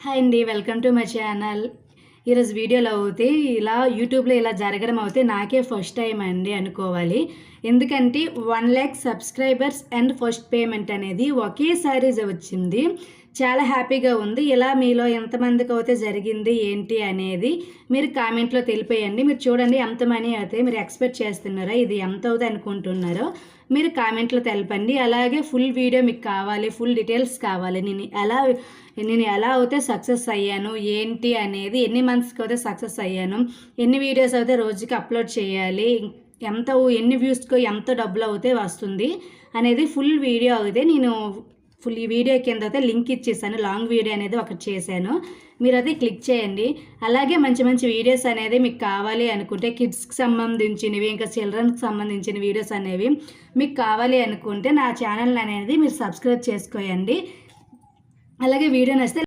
Hi అండి. Welcome to my channel. ఈరోజు వీడియోలో అయితే ఇలా యూట్యూబ్‌లో ఇలా జరగడం అయితే నాకే ఫస్ట్ టైమ్ అండి అనుకోవాలి. ఎందుకంటే 1,00,000 సబ్స్క్రైబర్స్ అండ్ ఫస్ట్ పేమెంట్ అనేది ఒకేసారి వచ్చింది. చాలా హ్యాపీగా ఉంది. ఇలా మీలో ఎంతమందికైతే జరిగింది ఏంటి అనేది మీరు కామెంట్‌లో తెలిపేయండి. మీరు చూడండి ఎంత మనీ అయితే మీరు ఎక్స్‌పెక్ట్ చేస్తున్నారో, ఇది ఎంత అవుతుంది అనుకుంటున్నారో మీరు కామెంట్‌లో తెలపండి. అలాగే ఫుల్ వీడియో మీకు కావాలి, ఫుల్ డీటెయిల్స్ కావాలి. నేను ఎలా అయితే సక్సెస్ అయ్యాను, ఏంటి అనేది, ఎన్ని మంత్స్‌కి అయితే సక్సెస్ అయ్యాను, ఎన్ని వీడియోస్ అయితే రోజుకి అప్లోడ్ చేయాలి, ఎన్ని వ్యూస్‌కో ఎంత డబ్బులు అయితే వస్తుంది అనేది ఫుల్ వీడియో అయితే నేను ఈ వీడియో కింద అయితే లింక్ ఇచ్చేసాను. లాంగ్ వీడియో అనేది ఒకటి చేశాను. మీరైతే క్లిక్ చేయండి. అలాగే మంచి మంచి వీడియోస్ అనేది మీకు కావాలి అనుకుంటే కిడ్స్‌కి సంబంధించినవి, ఇంకా చిల్డ్రన్స్‌కి సంబంధించిన వీడియోస్ అనేవి మీకు కావాలి అనుకుంటే నా ఛానల్ అనేది మీరు సబ్స్క్రైబ్ చేసుకోండి. అలాగే వీడియో నచ్చితే